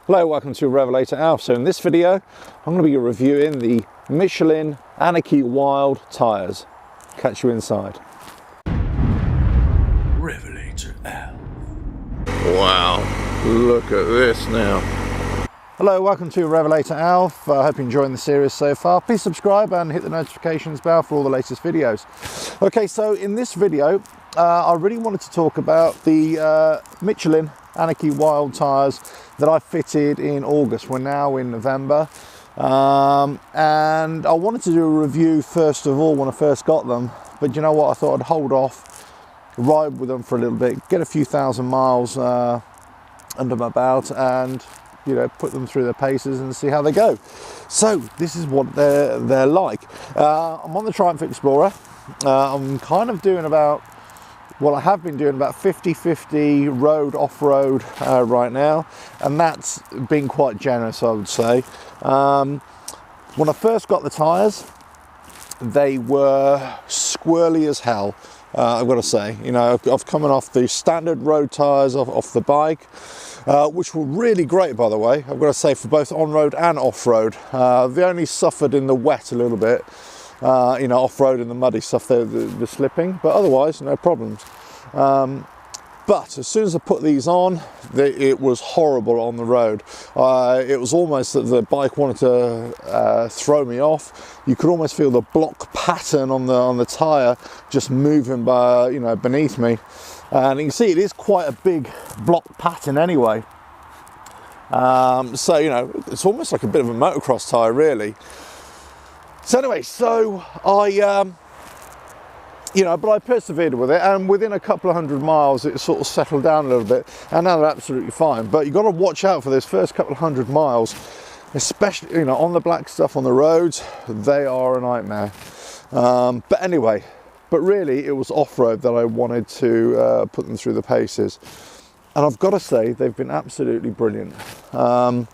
Hello, welcome to RevelatorAlf. So in this video, I'm going to be reviewing the Michelin Anakee Wild tyres. Catch you inside. RevelatorAlf. Wow, look at this now. Hello, welcome to RevelatorAlf. I hope you're enjoying the series so far. Please subscribe and hit the notifications bell for all the latest videos. Okay, so in this video, I really wanted to talk about the Michelin Anakee Wild tyres that I fitted in August. We're now in November, and I wanted to do a review first of all when I first got them, but you know what, I thought I'd hold off, ride with them for a little bit, get a few thousand miles under my belt, and you know, put them through their paces and see how they go. So this is what they're like. I'm on the Triumph Explorer. I'm kind of doing about, well, I have been doing about 50-50 road, off-road right now, and that's been quite generous, I would say. When I first got the tyres, they were squirrely as hell, I've got to say. You know, I've coming off the standard road tyres off the bike, which were really great, by the way, I've got to say, for both on-road and off-road. They only suffered in the wet a little bit, you know, off-road and the muddy stuff, the slipping, but otherwise no problems. But as soon as I put these on, it was horrible on the road. It was almost that the bike wanted to throw me off. You could almost feel the block pattern on the tyre just moving by, you know, beneath me. And you can see it is quite a big block pattern anyway. So, you know, it's almost like a bit of a motocross tyre, really. So anyway, so you know, but I persevered with it, and within a couple of 100 miles, it sort of settled down a little bit, and now they're absolutely fine. But you've got to watch out for those first couple of 100 miles, especially, you know, on the black stuff on the roads. They are a nightmare. But anyway, but really, it was off-road that I wanted to put them through the paces, and I've got to say they've been absolutely brilliant. But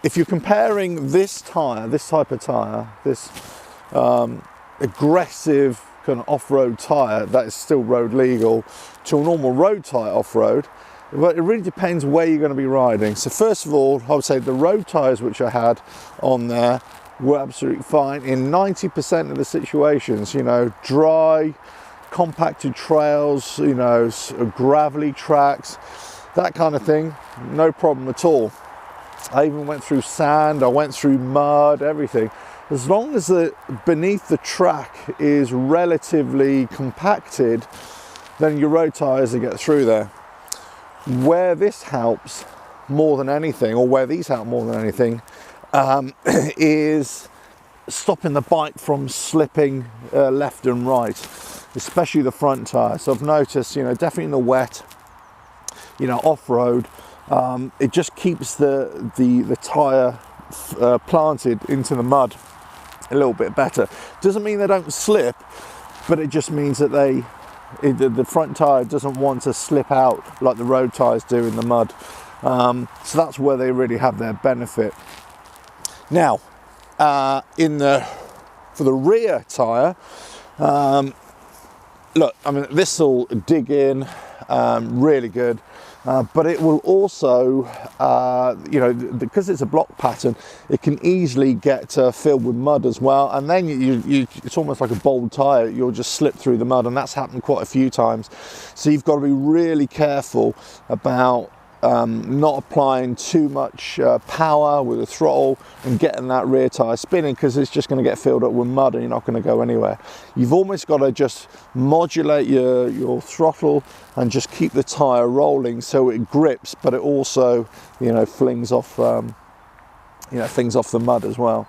if you're comparing this tyre, this type of tyre, this aggressive kind of off-road tyre that is still road legal, to a normal road tyre off-road, but it really depends where you're going to be riding. So first of all, I would say the road tyres which I had on there were absolutely fine in 90% of the situations. You know, dry, compacted trails, you know, gravelly tracks, that kind of thing, no problem at all. I even went through sand, I went through mud, everything. As long as beneath the track is relatively compacted, then your road tyres will get through there. Where this helps more than anything, or where these help more than anything, is stopping the bike from slipping left and right, especially the front tyre. So I've noticed, you know, definitely in the wet, you know, off-road, it just keeps the tyre planted into the mud a little bit better. Doesn't mean they don't slip, but it just means that the front tyre doesn't want to slip out like the road tyres do in the mud. So that's where they really have their benefit. Now, for the rear tyre, look, I mean, this will dig in really good. But it will also, you know, because it's a block pattern, it can easily get filled with mud as well. And then it's almost like a bold tyre. You'll just slip through the mud, and that's happened quite a few times. So you've got to be really careful about not applying too much power with the throttle and getting that rear tyre spinning, because it's just going to get filled up with mud and you're not going to go anywhere. You've almost got to just modulate your throttle and just keep the tyre rolling so it grips, but it also, you know, flings off the mud as well.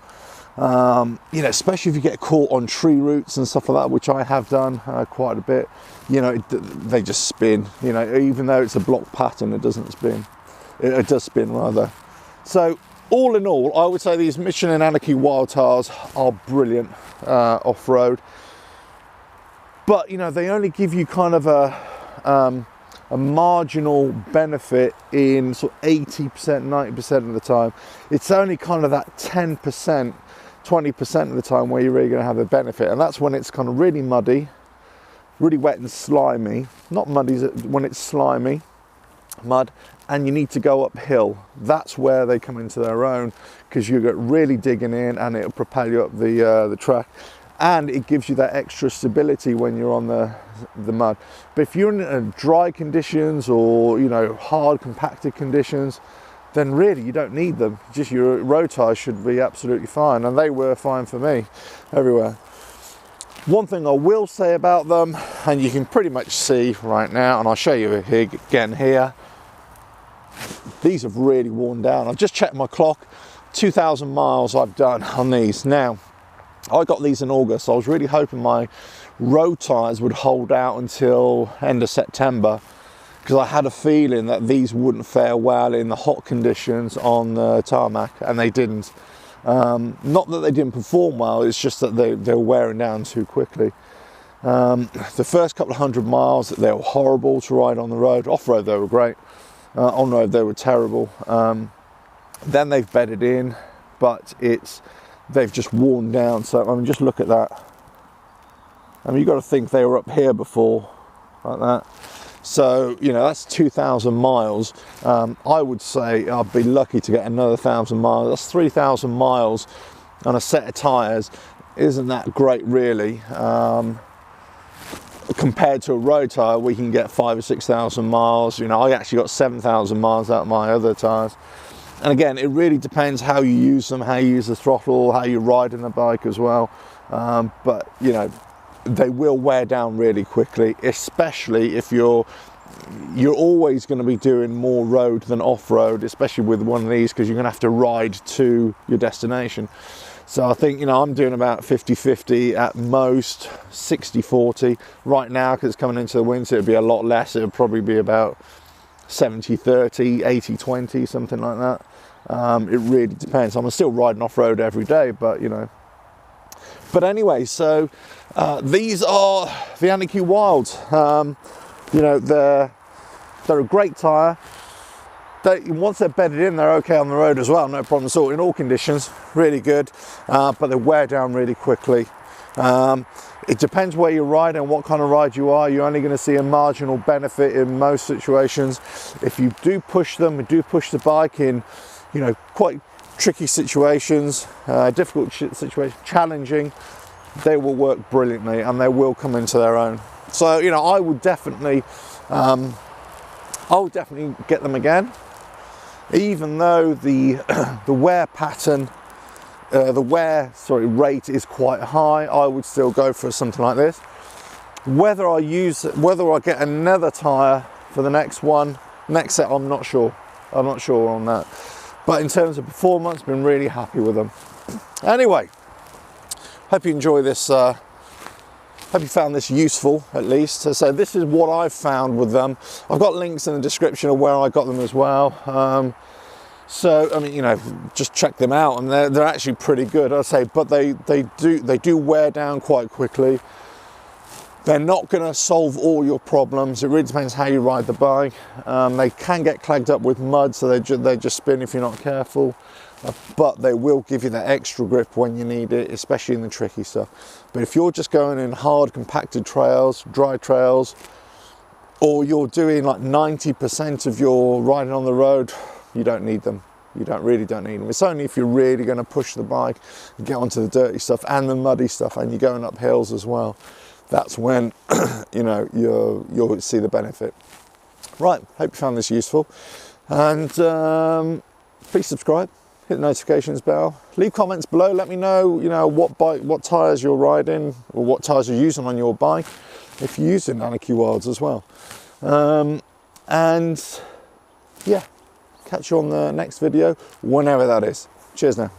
You know, especially if you get caught on tree roots and stuff like that, which I have done quite a bit. You know, they just spin. You know, even though it's a block pattern, it doesn't spin. It does spin rather. So all in all, I would say these Michelin Anakee Wild tyres are brilliant off-road. But you know, they only give you kind of a marginal benefit in sort of 80%, 90% of the time. It's only kind of that 10%, 20% of the time where you're really going to have a benefit, and that's when it's kind of really muddy, really wet and slimy, not muddy, when it's slimy, mud, and you need to go uphill. That's where they come into their own, because you get really digging in and it'll propel you up the track, and it gives you that extra stability when you're on the mud. But if you're in dry conditions, or you know, hard compacted conditions, then really you don't need them. Just your road tires should be absolutely fine, and they were fine for me everywhere. One thing I will say about them, and you can pretty much see right now, and I'll show you again here, these have really worn down. I've just checked my clock, 2,000 miles I've done on these. Now, I got these in August, so I was really hoping my road tires would hold out until end of September, because I had a feeling that these wouldn't fare well in the hot conditions on the tarmac, and they didn't. Not that they didn't perform well, it's just that they were wearing down too quickly. The first couple of 100 miles, they were horrible to ride on the road. Off-road they were great, on-road they were terrible. Then they've bedded in, but they've just worn down. So I mean, just look at that. I mean, you've got to think they were up here before, like that. So, you know, that's 2,000 miles. I would say I'd be lucky to get another 1,000 miles. That's 3,000 miles on a set of tyres. Isn't that great, really? Compared to a road tyre, we can get 5,000 or 6,000 miles. You know, I actually got 7,000 miles out of my other tyres. And again, it really depends how you use them, how you use the throttle, how you ride in the bike as well. But, you know, they will wear down really quickly, especially if you're always going to be doing more road than off-road, especially with one of these, because you're going to have to ride to your destination. So I think, you know, I'm doing about 50-50 at most, 60-40 right now, because it's coming into the winter. It'd be a lot less. It would probably be about 70-30, 80-20, something like that. It really depends. I'm still riding off-road every day, but you know. But anyway, so these are the Anakee Wilds. You know, they're a great tyre. Once they're bedded in, they're okay on the road as well, no problem at all, in all conditions, really good, but they wear down really quickly. It depends where you ride and what kind of ride you are. You're only going to see a marginal benefit in most situations. If you do push them, do push the bike in, you know, quite tricky situations, difficult situations, challenging, they will work brilliantly and they will come into their own. So, you know, I would definitely get them again, even though the wear pattern, rate is quite high. I would still go for something like this. Whether I get another tyre for the next set, I'm not sure. I'm not sure on that. But in terms of performance, been really happy with them. Anyway, hope you enjoy this. Hope you found this useful, at least. So this is what I've found with them. I've got links in the description of where I got them as well. So I mean, you know, just check them out, and they're actually pretty good, I'd say. But they do wear down quite quickly. They're not going to solve all your problems. It really depends how you ride the bike. They can get clogged up with mud, so they just spin if you're not careful. But they will give you that extra grip when you need it, especially in the tricky stuff. But if you're just going in hard compacted trails, dry trails, or you're doing like 90% of your riding on the road, you don't need them. You really don't need them. It's only if you're really going to push the bike and get onto the dirty stuff and the muddy stuff, and you're going up hills as well. That's when you know you'll see the benefit. Right, hope you found this useful, and please subscribe, hit the notifications bell, leave comments below. Let me know, you know, what tyres you're riding, or what tyres you're using on your bike, if you're using Anakee Wilds as well. And yeah, catch you on the next video, whenever that is. Cheers now.